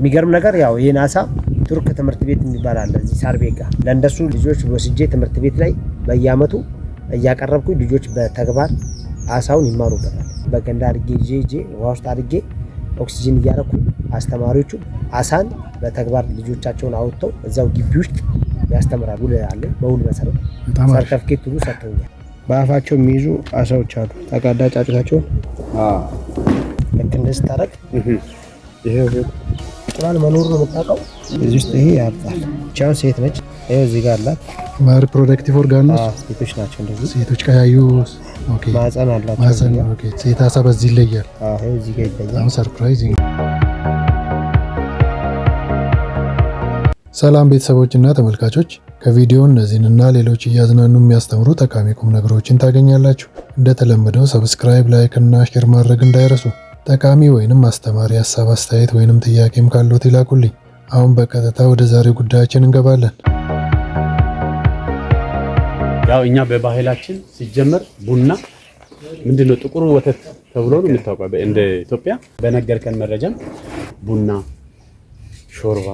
የሚገርም ነገር ያው የናሳ ቱርክ ትምህርት ቤት የሚባል አለ እዚህ ሳርቤጋ ለእንደሱ ልጆች ወስጄ ትምህርት ቤት ላይ በየአመቱ እያቀረብኩኝ ልጆች በተግባር አሳውን ይማሩበታል። በገንዳ አድርጌ ይዤ ውሃ ውስጥ አድርጌ ኦክሲጅን እያረኩኝ አስተማሪዎቹ አሳን በተግባር ልጆቻቸውን አውጥተው እዛው ግቢ ውስጥ ያስተምራሉ አለ። በውል መሰረት ሰርተፍኬት ሁሉ ሰጥተውኛል። በአፋቸው የሚይዙ አሳዎች አሉ። ተቃዳ ጫጩታቸውን ልክ እንደዚህ ታረግ ይሄ እንቁላል መኖር ነው የምታውቀው። እዚህ ውስጥ ይሄ ያብጣል። ቻው ሴት ነች። ይሄው እዚህ ጋር አላት ሪፕሮዳክቲቭ ኦርጋኖች ሴቶች ናቸው። እንደዚህ ሴቶች ቀያዩ ማህፀን አላቸው። ማህፀን ኦኬ። ሴት አሳ በዚህ ይለያል። ይሄው እዚህ ጋር ይለያል። ሰርፕራይዚንግ። ሰላም ቤተሰቦችና ተመልካቾች፣ ከቪዲዮ እነዚህንና ሌሎች እያዝናኑ የሚያስተምሩ ጠቃሚ ቁም ነገሮችን ታገኛላችሁ። እንደተለመደው ሰብስክራይብ፣ ላይክ እና ሼር ማድረግ እንዳይረሱ። ጠቃሚ ወይንም አስተማሪ ሐሳብ፣ አስተያየት ወይንም ጥያቄም ካሉት ይላኩልኝ። አሁን በቀጥታ ወደ ዛሬው ጉዳያችን እንገባለን። ያው እኛ በባህላችን ሲጀመር ቡና ምንድነው ጥቁር ወተት ተብሎ ነው የሚታወቀው እንደ ኢትዮጵያ። በነገርከን መረጃም ቡና፣ ሾርባ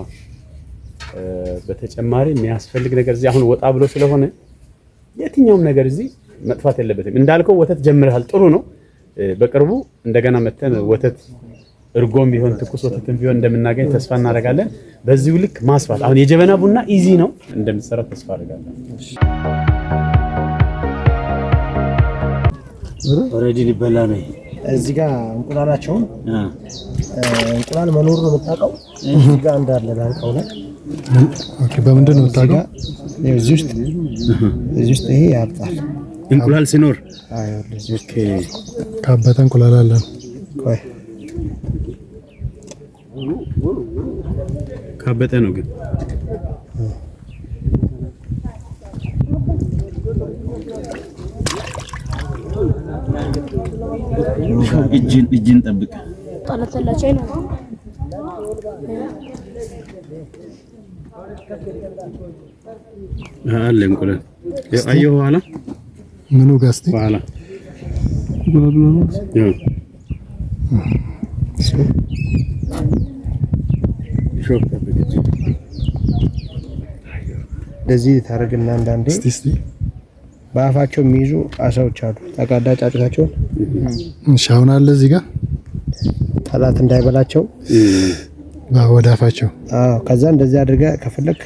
በተጨማሪ የሚያስፈልግ ነገር እዚህ አሁን ወጣ ብሎ ስለሆነ የትኛውም ነገር እዚህ መጥፋት የለበትም። እንዳልከው ወተት ጀምረሃል፣ ጥሩ ነው። በቅርቡ እንደገና መተን ወተት እርጎም ቢሆን ትኩስ ወተትም ቢሆን እንደምናገኝ ተስፋ እናደርጋለን። በዚሁ ልክ ማስፋት አሁን የጀበና ቡና ኢዚ ነው እንደምትሰራ ተስፋ አደርጋለሁ። ኦሬዲ ሊበላ ነው። እዚህ ጋር እንቁላላቸውን እንቁላል መኖር ነው የምታውቀው። እዚህ ጋር እንዳለ ላንቀው ላይ ኦኬ። በምንድን ነው የምታውቀው? እዚህ ውስጥ ይሄ ያብጣል እንቁላል ሲኖር ኦኬ። ካበተ እንቁላል አለ። ቆይ ካበተ ነው ግን እጅን ጠብቅ። ጣላተላቸው ነው አለ እንቁላል አየሁ። ኋላ ምኑ ጋስቲ ኋላ እንደዚህ ታረግና አንዳንዴ በአፋቸው የሚይዙ አሳዎች አሉ። ተቃዳ ጫጩታቸውን ሻውን አለ እዚህ ጋር ጠላት እንዳይበላቸው ወደ አፋቸው። ከዛ እንደዚህ አድርገህ ከፈለክ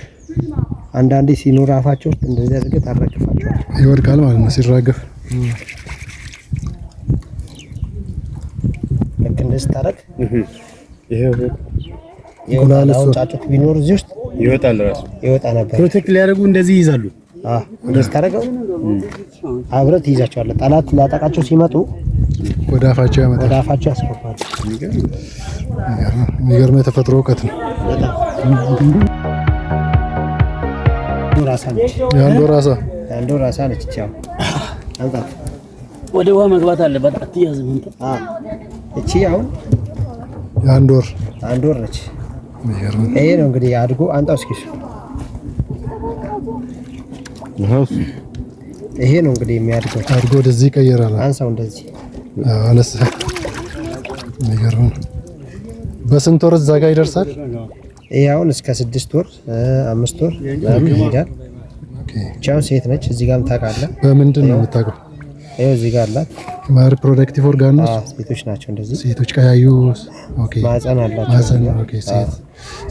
አንዳንዴ ሲኖር አፋቸው እንደዚህ አድርገህ ታራግፋቸው ይወድቃል ማለት ነው ሲራገፍ። ልክ እንደዚህ ታረግ ይሄው እንቁላል ጫጩት ቢኖር እዚህ ውስጥ ይወጣል፣ ራሱ ይወጣ ነበር። ፕሮቴክት ሊያደርጉ እንደዚህ ይይዛሉ። እንደዚህ ታረገው አብረት ይይዛቸዋል። ጠላት ሊያጠቃቸው ሲመጡ ወደ አፋቸው ያመጣል፣ ወደ አፋቸው ያስገባል። የሚገርም የተፈጥሮ እውቀት ነው። የአንድ ወር አሳ ነች። ቻው አንተ ወደ ውሃ መግባት አለበት። አትያዝም እንት እቺ አሁን አንድ ወር ነች። ይሄ ነው እንግዲህ አድጎ አንጣው እስኪ ይሄ ነው እንግዲህ የሚያድገው። አድጎ ወደዚህ ይቀየራል። አንሳው እንደዚህ አነሳ። የሚገርም በስንት ወር እዛ ጋር ይደርሳል? ይሄ አሁን እስከ 6 ወር 5 ወር ይሄዳል። ቻው ሴት ነች። እዚህ ጋርም ታውቃለህ። በምንድን ነው የምታውቀው? ይሄው እዚህ ጋር አላት ሪፕሮዳክቲቭ ኦርጋኖች ሴቶች ናቸው። እንደዚህ ሴቶች ቀያዩ ማህፀን አላቸው። ማህፀን ኦኬ።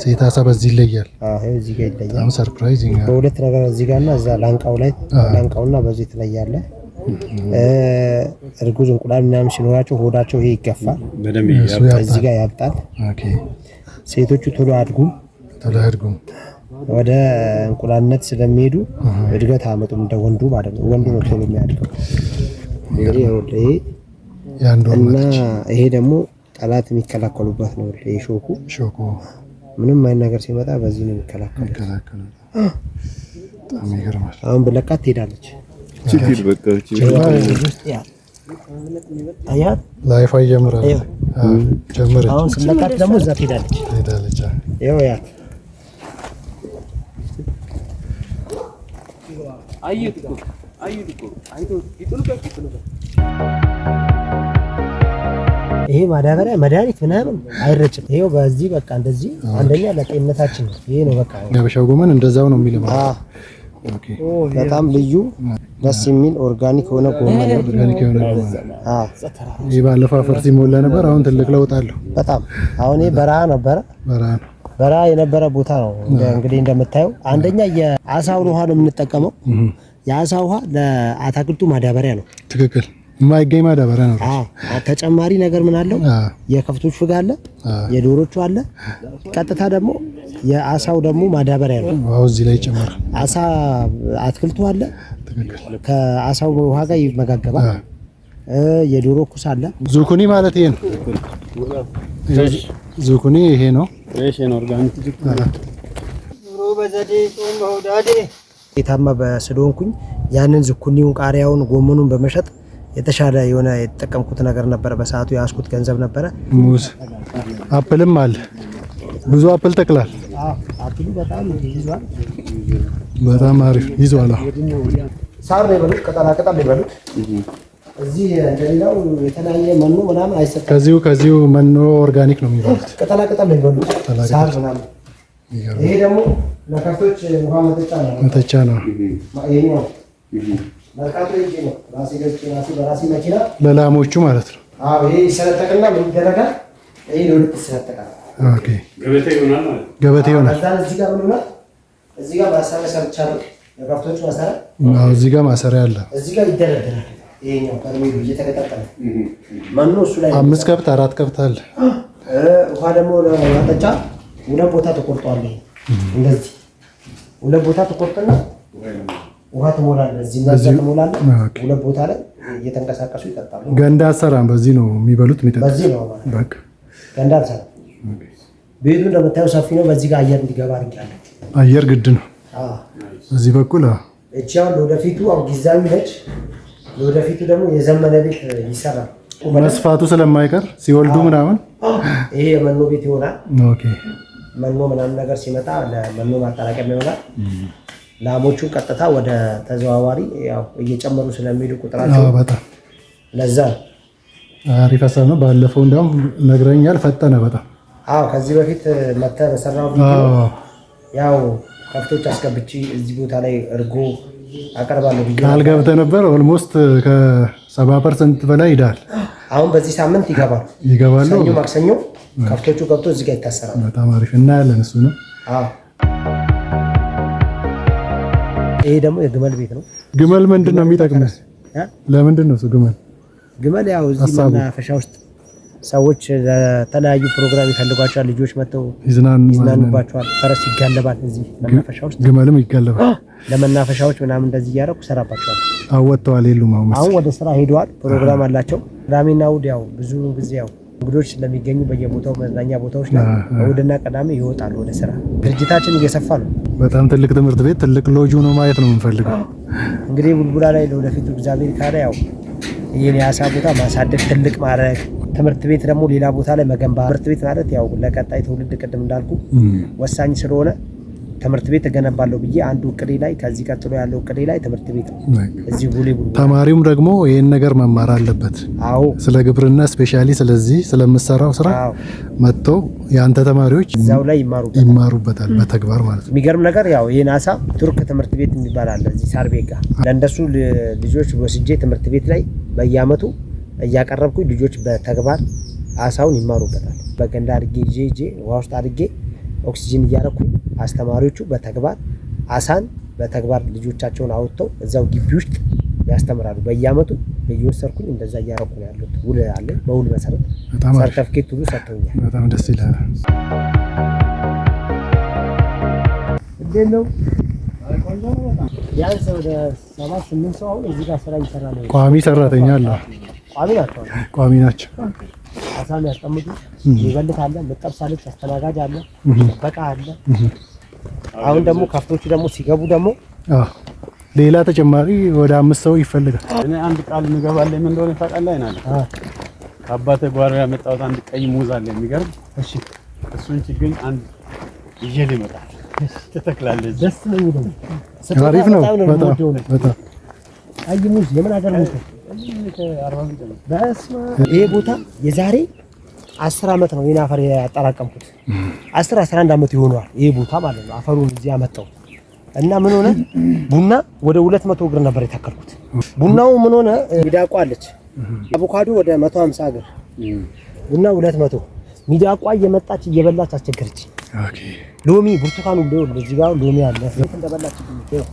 ሴት አሳ በዚህ ይለያል። ይሄው እዚህ ጋር ይለያል። ሰርፕራይዚንግ። በሁለት ነገር እዚህ ጋርና እዛ ላንቃው ላይ ላንቃውና በዚህ ትለያለ። እርጉዝ እንቁላል ምናምን ሲኖራቸው ሆዳቸው ይሄ ይገፋል፣ በደንብ እዚህ ጋር ያብጣል። ኦኬ። ሴቶቹ ቶሎ አድጉም ወደ እንቁላልነት ስለሚሄዱ እድገት አመጡም እንደ ወንዱ ማለት ነው። ወንዱ ነው ቶሎ የሚያድገው። እንግዲህ ይሄ እና ይሄ ደግሞ ጠላት የሚከላከሉበት ነው። ይሄ ሾኩ ምንም አይነት ነገር ሲመጣ በዚህ ነው የሚከላከሉት። በጣም ይገርማል። አሁን ብለቃት ትሄዳለች። ችግር በቃ አያት ላይፍ ይጀምራል። ጀመረች። አሁን ስለቃት ደግሞ እዛ ትሄዳለች። ይኸው ያት ይሄ ማዳበሪያ መድኃኒት ምናምን አይረጭም። ይሄው በዚህ በቃ እንደዚህ አንደኛ ለጤንነታችን ነው። ይሄ ነው በቃ የሀበሻው ጎመን እንደዛው ነው የሚለው። ኦኬ በጣም ልዩ ደስ የሚል ኦርጋኒክ ሆነ ጎመን ነው። ኦርጋኒክ የሆነ ይሄ ባለፈው አፈር ሲሞላ ነበር። አሁን ትልቅ ለውጥ አለው በጣም። አሁን ይሄ በረሃ ነበረ። በረሃ የነበረ ቦታ ነው። እንግዲህ እንደምታየው አንደኛ የአሳውን ውሃ ነው የምንጠቀመው። የአሳ ውሃ ለአታክልቱ ማዳበሪያ ነው። ትክክል። የማይገኝ ማዳበሪያ ነው። ተጨማሪ ነገር ምን አለው? የከብቶች ፍግ አለ፣ የዶሮቹ አለ። ቀጥታ ደግሞ የአሳው ደግሞ ማዳበሪያ ነው። አዎ እዚህ ላይ ይጨመራል። አሳ አትክልቱ አለ። ትክክል። ከአሳው ውሃ ጋር ይመጋገባል። የዶሮ ኩስ አለ። ዙኩኒ ማለት ይሄ ነው። ዙኩኒ ይሄ ነው። እሺ ነው ኦርጋኒክ ኑሮ በዘዴ ጾም በውዳዴ የታማ በስሎንኩኝ ያንን ዝኩኒውን፣ ቃሪያውን፣ ጎመኑን በመሸጥ የተሻለ የሆነ የተጠቀምኩት ነገር ነበረ። በሰዓቱ ያስኩት ገንዘብ ነበረ። ሙዝ አፕልም አለ። ብዙ አፕል ተክላል። አፕሉ በጣም ይዟል። በጣም አሪፍ ይዟል። ሳር ነው የበሉት፣ ቅጠላ ቅጠል ነው የበሉት። እዚህ እንደሌላው የተለያየ መኖ ምናምን አይሰጥም። ከዚሁ መኖ ኦርጋኒክ ነው የሚባሉት። ቅጠላ ቅጠል ነው የበሉት፣ ሳር ምናምን። ይሄ ደግሞ ለከብቶች ውሃ መጠጫ ነው። ይሄ ነው መርካቶ ይሄ ነው። በራሴ መኪና ለላሞቹ ማለት ነው። አዎ ይሄ ይሰነጠቅና ምን ይደረጋል? ይሄ ለሁለት ይሰነጠቃል። ኦኬ ገበቴ ይሆናል ማለት ነው። ገበቴ ይሆናል። እዚህ ጋር ምን ይሆናል? እዚህ ጋር ማሰሪያ ሰርቻለሁ። ለከብቶቹ ማሰሪያ። አዎ እዚህ ጋር ማሰሪያ አለ። እዚህ ጋር ይደረደራል። ይሄኛው በርሜሉ እየተቀጣጠለ መኖ እሱ ላይ 5 ከብት 4 ከብት አለ። ውሃ ደግሞ ለማጠጫ ሁለት ቦታ ተቆርጧል። እንደዚህ ሁለት ቦታ ተቆርጠና ውሃ ትሞላለህ። እዚህ እና እዛ ትሞላለህ። ሁለት ቦታ ላይ እየተንቀሳቀሱ ይጠጣሉ። ገንዳ አሰራም። በዚህ ነው የሚበሉት የሚጠጡት። በዚህ ነው በቃ ገንዳ አሰራም። ቤቱ እንደምታየው ሰፊ ነው። በዚህ ጋር አየር እንዲገባ አድርጊያለሁ። አየር ግድ ነው። በዚህ በኩል እቺ አሁን ለወደፊቱ አሁን ጊዜያዊ ነች። ለወደፊቱ ደግሞ የዘመነ ቤት ይሰራል። መስፋቱ ስለማይቀር ሲወልዱ ምናምን ይሄ የመኖ ቤት ይሆናል። ኦኬ መኖ ምናምን ነገር ሲመጣ ለመኖ ማጠራቀሚያ ይሆናል። ላሞቹ ቀጥታ ወደ ተዘዋዋሪ ያው እየጨመሩ ስለሚሄዱ ቁጥራቸው በጣም ለዛ አሪፍ ሀሳብ ነው። ባለፈው እንደውም ነግረኛል፣ ፈጠነ በጣም። አዎ ከዚህ በፊት መተህ በሰራው ቪዲዮ ያው ከብቶች አስገብቼ እዚህ ቦታ ላይ እርጎ አቀርባለሁ ብዬ ቃል ገብተህ ነበር። ኦልሞስት ከ70% በላይ ይዳል። አሁን በዚህ ሳምንት ይገባሉ። ሰኞ ማክሰኞ ከብቶቹ ገብቶ እዚህ ጋር ይታሰራሉ። በጣም አሪፍ እናያለን። እሱ ነው። አዎ ይሄ ደግሞ የግመል ቤት ነው። ግመል ምንድን ነው የሚጠቅመው? ለምንድን ነው እሱ ግመል? ግመል ያው እዚህ መናፈሻ ውስጥ ሰዎች ለተለያዩ ፕሮግራም ይፈልጓቸዋል። ልጆች መጥተው ይዝናኑባቸዋል። ፈረስ ይጋለባል እዚህ መናፈሻ ውስጥ፣ ግመልም ይጋለባል። ለመናፈሻዎች ምናምን እንደዚህ እያደረኩ ሰራባቸዋል። አወጥተዋል የሉም? አሁን ወደ ስራ ሄደዋል። ፕሮግራም አላቸው። ቅዳሜና እሑድ ያው ብዙ ጊዜ ያው እንግዶች ስለሚገኙ በየቦታው መዝናኛ ቦታዎች ላይ እሑድና ቅዳሜ ይወጣሉ ወደ ስራ። ድርጅታችን እየሰፋ ነው። በጣም ትልቅ ትምህርት ቤት፣ ትልቅ ሎጅ ነው ማየት ነው የምንፈልገው። እንግዲህ ቡልቡላ ላይ ለወደፊቱ እግዚአብሔር ካለ ያው ይሄን የአሳ ቦታ ማሳደግ፣ ትልቅ ማድረግ፣ ትምህርት ቤት ደግሞ ሌላ ቦታ ላይ መገንባት። ትምህርት ቤት ማለት ያው ለቀጣይ ትውልድ ቅድም እንዳልኩ ወሳኝ ስለሆነ ትምህርት ቤት እገነባለሁ ብዬ አንዱ እቅዴ ላይ ከዚህ ቀጥሎ ያለው እቅዴ ላይ ትምህርት ቤት ነው። እዚህ ቡልቡላ ተማሪውም ደግሞ ይሄን ነገር መማር አለበት። አዎ ስለ ግብርና ስፔሻሊ ስለዚህ ስለምሰራው ስራ መጥተው የአንተ ተማሪዎች እዛው ላይ ይማሩበታል በተግባር ማለት ነው። የሚገርም ነገር ያው ይሄን አሳ ቱርክ ትምህርት ቤት የሚባል አለ እዚህ ሳርቤጋ። ለእንደሱ ልጆች ወስጄ ትምህርት ቤት ላይ በየአመቱ እያቀረብኩኝ ልጆች በተግባር አሳውን ይማሩበታል። በገንዳ አድርጌ ይዤ ውሃ ውስጥ አድርጌ ኦክሲጅን እያረኩኝ አስተማሪዎቹ በተግባር አሳን በተግባር ልጆቻቸውን አውጥተው እዛው ግቢ ውስጥ ያስተምራሉ። በየአመቱ እየወሰድኩኝ እንደዛ እያረኩ ነው ያሉት። ውል አለኝ። በውል መሰረት ሰርተፍኬት ሁሉ ሰጥተውኛል። በጣም ደስ ይላል። እንዴት ነው? ቢያንስ ወደ 7-8 ሰው አሁን እዚህ ጋር ስራ ይሰራል። ቋሚ ሰራተኛ አለ። ቋሚ ናቸው። አሳም ያስቀምጡ። ይበልት አለ፣ መጠብስ አለች፣ አስተናጋጅ አለ፣ በቃ አለ። አሁን ደግሞ ከፍቶቹ ደግሞ ሲገቡ ደግሞ ሌላ ተጨማሪ ወደ 5 ሰው ይፈልጋል። እኔ አንድ ቃል ምገባለኝ ምን እንደሆነ ታውቃለህ? አይናለ ከአባቴ ጓሮ ያመጣሁት አንድ ቀይ ሙዝ አለ የሚገርም። እሺ እሱን ችግኝ አንድ ይዤ ልመጣ ትተክላለህ። ደስ ነው የሚለው። አሪፍ ነው በጣም በጣም ቀይ ሙዝ የምን ሀገር ሙዝ? ይሄ ቦታ የዛሬ 10 ዓመት ነው የኔ አፈር ያጠራቀምኩት 11 ዓመት ይሆነዋል ይሄ ቦታ ማለት ነው አፈሩን እዚህ ያመጣው እና ምን ሆነ ቡና ወደ 200 እግር ነበር የተከልኩት ቡናው ምን ሆነ ሚዳቋ አለች አቮካዶ ወደ 150 እግር ቡና 200 ሚዳቋ እየመጣች እየበላች አስቸገረች ኦኬ ሎሚ ብርቱካኑ እዚህ ጋር ሎሚ አለ እንት እንደበላች ነው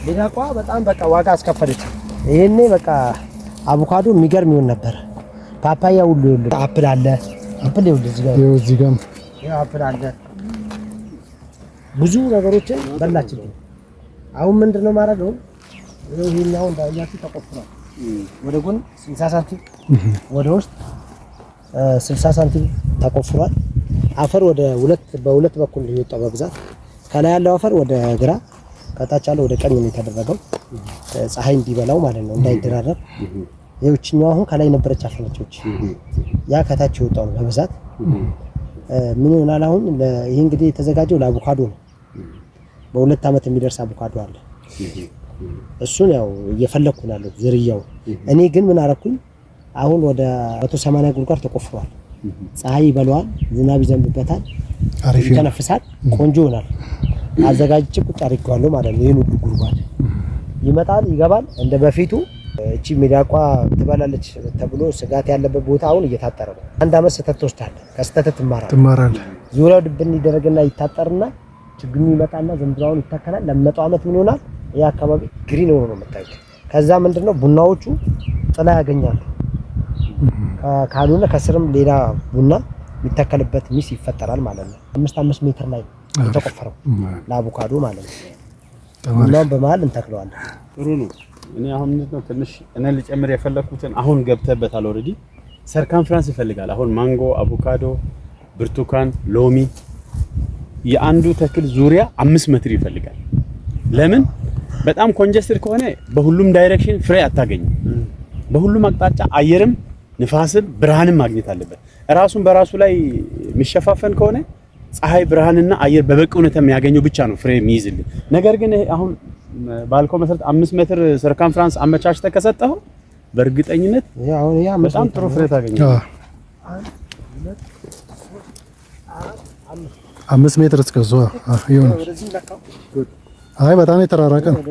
ሚዳቋ በጣም በቃ ዋጋ አስከፈለች ይሄኔ በቃ አቮካዶ የሚገርም ይሆን ነበር ፓፓያ ሁሉ ይኸውልህ አፕል አለ አፕል ይኸውልህ እዚህ ጋር አፕል አለ ብዙ ነገሮችን በላችልኝ አሁን ምንድነው ማረገው ይሄኛው እንዳያችሁ ተቆፍሯል ወደ ጎን 60 ሳንቲም ወደ ውስጥ 60 ሳንቲም ተቆፍሯል አፈር ወደ በሁለት በኩል ይወጣው በብዛት ከላይ ያለው አፈር ወደ ግራ ከታች ያለው ወደ ቀኝ ነው የተደረገው ፀሐይ እንዲበላው ማለት ነው እንዳይደራረብ የውጭኛው አሁን ከላይ ነበረች አፈነቾች ያ ከታች ይወጣው ነው በብዛት ምን ይሆናል አሁን ይሄ እንግዲህ የተዘጋጀው ለአቮካዶ ነው በ2 አመት የሚደርስ አቮካዶ አለ እሱን ያው እየፈለኩ ነው ያለው ዝርያው እኔ ግን ምን አረኩኝ አሁን ወደ 180 ጉድጓድ ተቆፍሯል ፀሐይ ይበላዋል ዝናብ ይዘንብበታል አሪፍ ይተነፍሳል ቆንጆ ይሆናል አዘጋጅቼ ቁጭ አድርጌዋለሁ ማለት ነው ይሄን ሁሉ ጉድጓድ ይመጣል ይገባል እንደ በፊቱ እቺ ሚዳቋ ትበላለች ተብሎ ስጋት ያለበት ቦታ አሁን እየታጠረ ነው አንድ አመት ስተት ትወስዳለህ ከስተት ትማራለህ ዙሪያው ድብን ይደረግና ይታጠርና ችግኙ ይመጣና ዘንድሮውን ይተከላል ለመጣው አመት ምን ይሆናል ያ አካባቢ ግሪን ሆኖ ነው የምታዩት ከዛ ምንድነው ቡናዎቹ ጥላ ያገኛሉ ካሉና ከስርም ሌላ ቡና የሚተከልበት ሚስ ይፈጠራል ማለት ነው 5 ሜትር ላይ የተቆፈረው ለአቮካዶ ማለት ነው ቡናውን በመሃል እንተክለዋለን ጥሩ ነው እኔ አሁን ምንድነው ትንሽ እኔ ልጨምር የፈለኩትን አሁን ገብተበታል ኦሬዲ ሰርከምፍራንስ ይፈልጋል አሁን ማንጎ አቮካዶ ብርቱካን ሎሚ የአንዱ ተክል ዙሪያ 5 ሜትር ይፈልጋል ለምን በጣም ኮንጀስትድ ከሆነ በሁሉም ዳይሬክሽን ፍሬ አታገኝም በሁሉም አቅጣጫ አየርም ንፋስም ብርሃንም ማግኘት አለበት ራሱን በራሱ ላይ የሚሸፋፈን ከሆነ ፀሐይ ብርሃንና አየር በበቂ ሁኔታ የሚያገኘው ብቻ ነው ፍሬ የሚይዝልኝ ነገር ግን አሁን ባልኮ መሰረት 5 ሜትር ሰርከምፍራንስ አመቻችተህ ከሰጠው በእርግጠኝነት ያ በጣም ጥሩ ፍሬ ታገኛለህ 5 ሜትር እስከዛው ይሁን አይ በጣም የተራራቀ ነው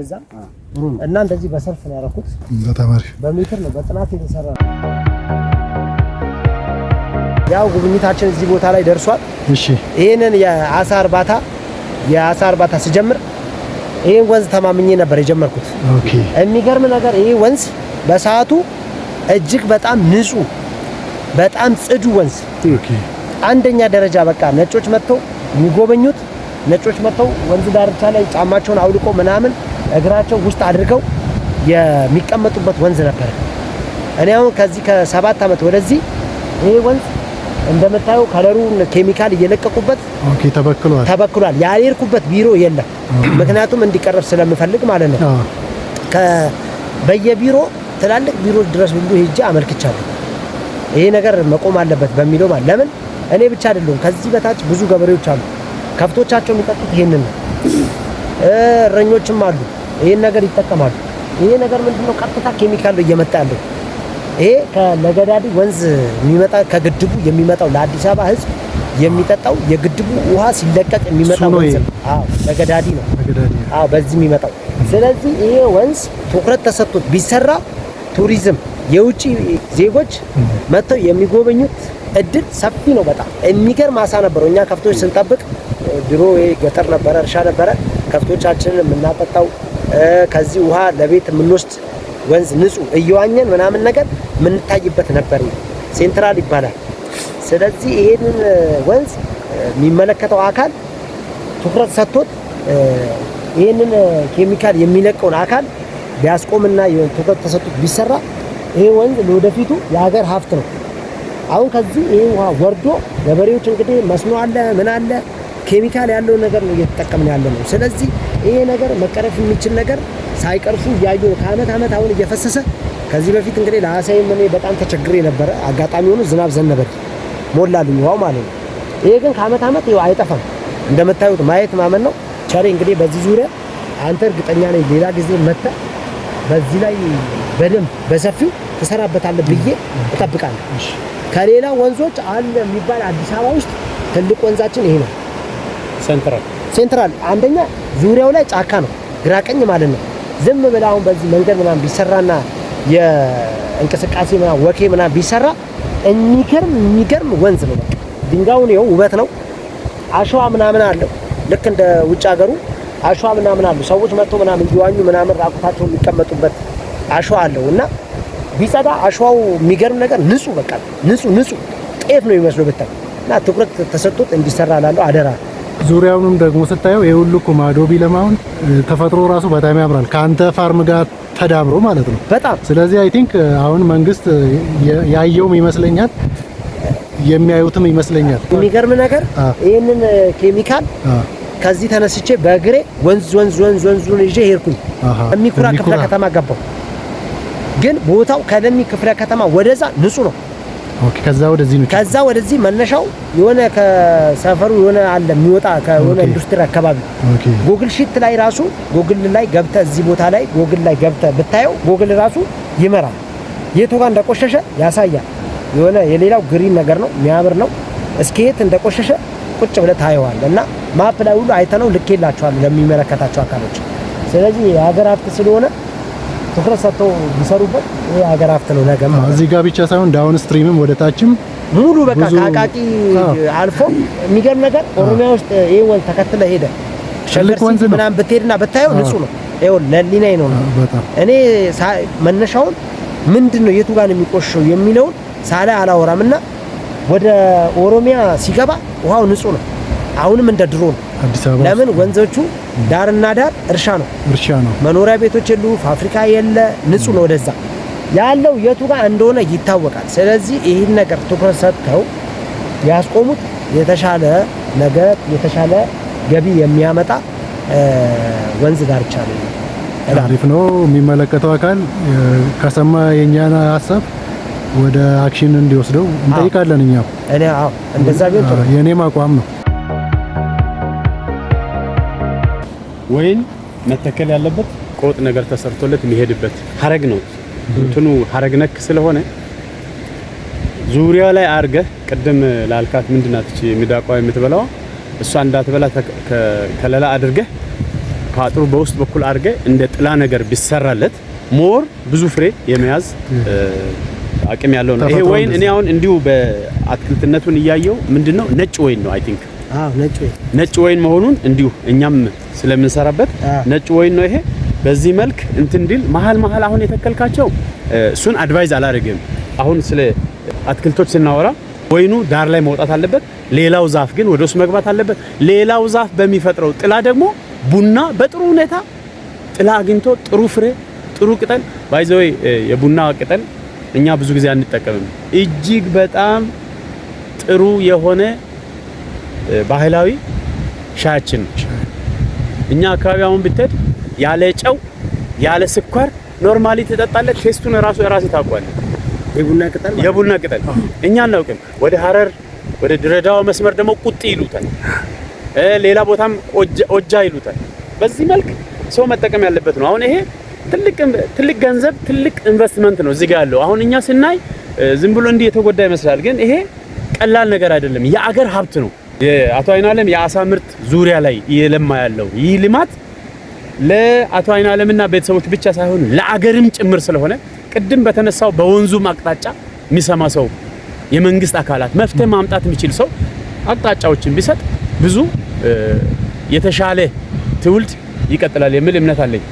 እና እንደዚህ በሰልፍ ነው ያደረኩት በጣም አሪፍ በሜትር ነው በጥናት የተሰራ ያው ጉብኝታችን እዚህ ቦታ ላይ ደርሷል እሺ ይሄንን የአሳ እርባታ ስጀምር ይሄን ወንዝ ተማምኜ ነበር የጀመርኩት ኦኬ የሚገርም ነገር ይሄ ወንዝ በሰዓቱ እጅግ በጣም ንጹህ በጣም ጽዱ ወንዝ ኦኬ አንደኛ ደረጃ በቃ ነጮች መጥተው የሚጎበኙት ነጮች መጥተው ወንዝ ዳርቻ ላይ ጫማቸውን አውልቆ ምናምን እግራቸው ውስጥ አድርገው የሚቀመጡበት ወንዝ ነበር እኔ አሁን ከዚህ ከ7 አመት ወደዚህ ይሄ ወንዝ እንደምታዩ ከለሩን ኬሚካል እየለቀቁበት ኦኬ ተበክሏል ያልሄድኩበት ቢሮ የለም ምክንያቱም እንዲቀርብ ስለምፈልግ ማለት ነው በየቢሮ ትላልቅ ቢሮዎች ድረስ ሁሉ ሄጄ አመልክቻለሁ ይሄ ነገር መቆም አለበት በሚለው ማለት ለምን እኔ ብቻ አይደለም ከዚህ በታች ብዙ ገበሬዎች አሉ ከፍቶቻቸው የሚጠጡት ይሄንን ነው እረኞችም አሉ ይሄን ነገር ይጠቀማሉ ይሄ ነገር ምንድነው ቀጥታ ኬሚካል እየመጣ ያለው ይሄ ከለገዳዲ ወንዝ የሚመጣ ከግድቡ የሚመጣው ለአዲስ አበባ ህዝብ የሚጠጣው የግድቡ ውሃ ሲለቀቅ የሚመጣው ወንዝ አዎ ለገዳዲ ነው አዎ በዚህ የሚመጣው ስለዚህ ይሄ ወንዝ ትኩረት ተሰጥቶት ቢሰራ ቱሪዝም የውጪ ዜጎች መጥተው የሚጎበኙት እድል ሰፊ ነው በጣም የሚገርም አሳ ነበር እኛ ከፍቶች ስንጠብቅ ድሮ ገጠር ነበር እርሻ ነበር ከፍቶቻችንን የምናጠጣው ከዚህ ውሃ ለቤት የምንወስድ ወንዝ ንጹህ እየዋኘን ምናምን ነገር ምንታይበት ነበር ሴንትራል ይባላል ስለዚህ ይሄንን ወንዝ የሚመለከተው አካል ትኩረት ሰጥቶት ይሄንን ኬሚካል የሚለቀውን አካል ቢያስቆምና ትኩረት ተሰጥቶት ቢሰራ ይሄ ወንዝ ለወደፊቱ የሀገር ሀብት ነው አሁን ከዚህ ይሄ ውሃ ወርዶ ገበሬዎች እንግዲህ መስኖ አለ ምን አለ ኬሚካል ያለው ነገር ነው እየተጠቀምን ያለው ነው ስለዚህ ይሄ ነገር መቀረፍ የሚችል ነገር ሳይቀርፉ ያየው ከአመት አመት አሁን እየፈሰሰ ከዚህ በፊት እንግዲህ ለአሳይም እኔ በጣም ተቸግሬ ነበር አጋጣሚ ሆኖ ዝናብ ዘነበል ሞላልኝ ውሃው ማለት ነው ይሄ ግን ከአመት አመት ይኸው አይጠፋም እንደምታዩት ማየት ማመን ነው ቻሌ እንግዲህ በዚህ ዙሪያ አንተ እርግጠኛ ነኝ ሌላ ጊዜ መጣ በዚህ ላይ በደንብ በሰፊው ተሰራበታለህ ብዬ እጠብቃለሁ። ከሌላ ወንዞች አለ የሚባል አዲስ አበባ ውስጥ ትልቅ ወንዛችን ይሄ ነው። ሴንትራል አንደኛ ዙሪያው ላይ ጫካ ነው፣ ግራቀኝ ማለት ነው። ዝም ብለህ አሁን በዚህ መንገድ ምናምን ቢሰራና የእንቅስቃሴ ምናምን ወኬ ምናምን ቢሰራ የሚገርም ወንዝ ነው። በቃ ድንጋዩን ይኸው ውበት ነው። አሸዋ ምናምን አለው፣ ልክ እንደ ውጭ ሀገሩ አሸዋ ምናምን አለው። ሰዎች መጥቶ ምናምን እየዋኙ ምናምን ራቁታቸው የሚቀመጡበት አሸዋ አለው እና ቢጸዳ አሸዋው የሚገርም ነገር ንጹህ፣ በቃ ንጹህ ጤፍ ነው የሚመስለው ብታይ እና ትኩረት ተሰጥቶት እንዲሰራ ላለው አደራ። ዙሪያውንም ደግሞ ስታየው የሁሉ ማዶ ቢለማውን ተፈጥሮ ራሱ በጣም ያምራል ከአንተ ፋርም ጋር ተዳምሮ ማለት ነው በጣም። ስለዚህ አይ ቲንክ አሁን መንግስት ያየውም ይመስለኛል የሚያዩትም ይመስለኛል። የሚገርም ነገር ይሄንን ኬሚካል ከዚህ ተነስቼ በእግሬ ወንዙን ይዤ ሄድኩኝ። የሚኩራ ክፍለ ከተማ ገባው። ግን ቦታው ከለሚ ክፍለ ከተማ ወደዛ ንጹህ ነው። ኦኬ ከዛ ወደዚህ መነሻው የሆነ ከሰፈሩ የሆነ አለ የሚወጣ ከሆነ ኢንዱስትሪ አካባቢ ጉግል ሺት ላይ ራሱ ጉግል ላይ ገብተህ እዚህ ቦታ ላይ ጉግል ላይ ገብተህ ብታየው ጉግል ራሱ ይመራል። የቱ ጋር እንደቆሸሸ ያሳያል። የሆነ የሌላው ግሪን ነገር ነው የሚያምር ነው። እስከየት እንደቆሸሸ ቁጭ ብለህ ታየዋለህ እና ማፕ ላይ ሁሉ አይተነው ልኬላቸዋል ለሚመለከታቸው አካሎች። ስለዚህ የሀገር ሀብት ስለሆነ ትኩረት ሰጥተው ቢሰሩበት ይሄ ሀገር ሀብት ነው። ነገም እዚህ ጋር ብቻ ሳይሆን ዳውን ስትሪምም ወደታችም ሙሉ በቃ ካቃቂ አልፎ የሚገርም ነገር ኦሮሚያ ውስጥ ይሄ ወንዝ ተከትለ ሄደ ሸለቅ ወንዝ ምናምን ብትሄድና ብታየው ንጹህ ነው። ይኸው ለሊናይ ነው በጣም እኔ መነሻውን ምንድነው የቱ ጋር ነው የሚቆሽሸው የሚለውን ሳላ አላወራምና ወደ ኦሮሚያ ሲገባ ውሃው ንጹህ ነው። አሁንም እንደ ድሮ ነው አዲስ አበባ። ለምን ወንዞቹ ዳርና ዳር እርሻ ነው መኖሪያ ቤቶች የሉ፣ ፋብሪካ የለ፣ ንጹህ ነው። ወደዛ ያለው የቱ ጋር እንደሆነ ይታወቃል። ስለዚህ ይህን ነገር ትኩረት ሰጥተው ያስቆሙት የተሻለ ነገር የተሻለ ገቢ የሚያመጣ ወንዝ ዳርቻ ነው። አሪፍ ነው። የሚመለከተው አካል ከሰማ የኛና ሀሳብ ወደ አክሽን እንዲወስደው እንጠይቃለን። እኛም እንደዛ ቢሆን ጥሩ የኔም አቋም ነው። ወይን መተከል ያለበት ቆጥ ነገር ተሰርቶለት የሚሄድበት ሀረግ ነው። እንትኑ ሀረግ ነክ ስለሆነ ዙሪያ ላይ አርገህ ቅድም ላልካት ምንድናት እቺ ሚዳቋ የምትበላው እሷ እንዳትበላ ከለላ አድርገህ ከአጥሩ በውስጥ በኩል አርገህ እንደ ጥላ ነገር ቢሰራለት ሞር ብዙ ፍሬ የመያዝ አቅም ያለው ነው። ይሄ ወይን እኔ አሁን እንዲሁ በአትክልትነቱን እያየው ምንድነው ነጭ ወይን ነው። አይ ቲንክ ነጭ ወይን መሆኑን እንዲሁ እኛም ስለምንሰራበት ነጭ ወይን ነው። ይሄ በዚህ መልክ እንትን እንዲል መሀል አሁን የተከልካቸው እሱን አድቫይዝ አላደርግም። አሁን ስለ አትክልቶች ስናወራ ወይኑ ዳር ላይ መውጣት አለበት። ሌላው ዛፍ ግን ወደ ውስጥ መግባት አለበት። ሌላው ዛፍ በሚፈጥረው ጥላ ደግሞ ቡና በጥሩ ሁኔታ ጥላ አግኝቶ ጥሩ ፍሬ ጥሩ ቅጠል ባይዘው የቡና ቅጠል እኛ ብዙ ጊዜ አንጠቀምም። እጅግ በጣም ጥሩ የሆነ ባህላዊ ሻያችን እኛ አካባቢ አሁን ብትሄድ ያለ ጨው ያለ ስኳር ኖርማሊ ተጠጣለ። ቴስቱን ራሱ ታውቃለህ። የቡና ቅጠል እኛ እናውቅም። ወደ ሐረር ወደ ድሬዳዋ መስመር ደግሞ ቁጥ ይሉታል፣ ሌላ ቦታም ኦጃ ይሉታል። በዚህ መልክ ሰው መጠቀም ያለበት ነው። አሁን ይሄ ትልቅ ገንዘብ ትልቅ ኢንቨስትመንት ነው እዚህ ጋር ያለው። አሁን እኛ ስናይ ዝም ብሎ እንዲህ የተጎዳ ይመስላል፣ ግን ይሄ ቀላል ነገር አይደለም። የአገር ሀብት ነው። የአቶ አይናለም የአሳ ምርት ዙሪያ ላይ እየለማ ያለው ይህ ልማት ለአቶ አይናለምና ቤተሰቦች ብቻ ሳይሆን ለአገርም ጭምር ስለሆነ ቅድም በተነሳው በወንዙም አቅጣጫ የሚሰማ ሰው የመንግስት አካላት መፍትሄ ማምጣት የሚችል ሰው አቅጣጫዎችን ቢሰጥ ብዙ የተሻለ ትውልድ ይቀጥላል የሚል እምነት አለኝ።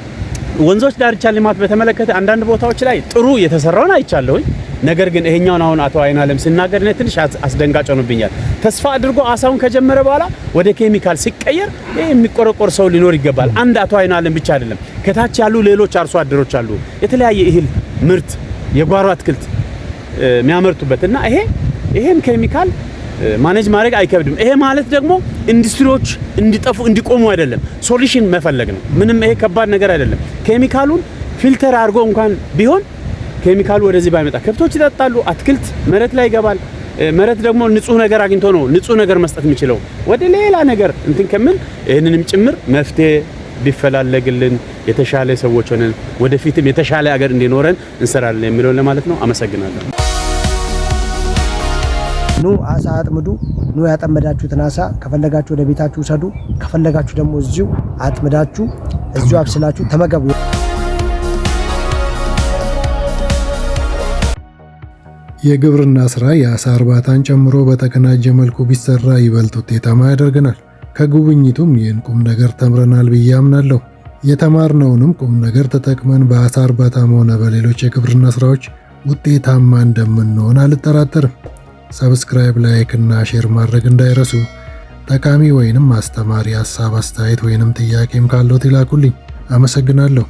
ወንዞች ዳርቻ ልማት በተመለከተ አንዳንድ ቦታዎች ላይ ጥሩ የተሰራውን አይቻለሁኝ። ነገር ግን ይሄኛውን አሁን አቶ አይናለም ሲናገር ነው ትንሽ አስደንጋጭ ሆኖብኛል። ተስፋ አድርጎ አሳውን ከጀመረ በኋላ ወደ ኬሚካል ሲቀየር ይሄ የሚቆረቆር ሰው ሊኖር ይገባል። አንድ አቶ አይናለም ብቻ አይደለም፣ ከታች ያሉ ሌሎች አርሶ አደሮች አሉ፣ የተለያየ እህል ምርት የጓሮ አትክልት የሚያመርቱበትና ይሄን ኬሚካል ማኔጅ ማድረግ አይከብድም። ይሄ ማለት ደግሞ ኢንዱስትሪዎች እንዲጠፉ እንዲቆሙ አይደለም፣ ሶሉሽን መፈለግ ነው። ምንም ይሄ ከባድ ነገር አይደለም። ኬሚካሉን ፊልተር አድርጎ እንኳን ቢሆን ኬሚካሉ ወደዚህ ባይመጣ ከብቶች ይጠጣሉ፣ አትክልት መሬት ላይ ይገባል። መሬት ደግሞ ንጹህ ነገር አግኝቶ ነው ንጹህ ነገር መስጠት የሚችለው። ወደ ሌላ ነገር እንትን ከምን ይሄንንም ጭምር መፍትሄ ቢፈላለግልን የተሻለ ሰዎች ሆነን ወደፊትም የተሻለ ሀገር እንዲኖረን እንሰራለን የሚለውን ለማለት ነው። አመሰግናለሁ። ኑ አሳ አጥምዱ። ኑ ያጠመዳችሁትን አሳ ከፈለጋችሁ ወደ ቤታችሁ ውሰዱ፣ ከፈለጋችሁ ደግሞ እዚሁ አጥምዳችሁ እዚሁ አብስላችሁ ተመገቡ። የግብርና ስራ የአሳ እርባታን ጨምሮ በተቀናጀ መልኩ ቢሰራ ይበልጥ ውጤታማ ያደርገናል። ከጉብኝቱም ይህን ቁም ነገር ተምረናል ብዬ አምናለሁ። የተማርነውንም ቁም ነገር ተጠቅመን በአሳ እርባታም ሆነ በሌሎች የግብርና ስራዎች ውጤታማ እንደምንሆን አልጠራጠርም። ሰብስክራይብ፣ ላይክ እና ሼር ማድረግ እንዳይረሱ። ጠቃሚ ወይንም አስተማሪ ሀሳብ፣ አስተያየት ወይንም ጥያቄም ካለው ይላኩልኝ። አመሰግናለሁ።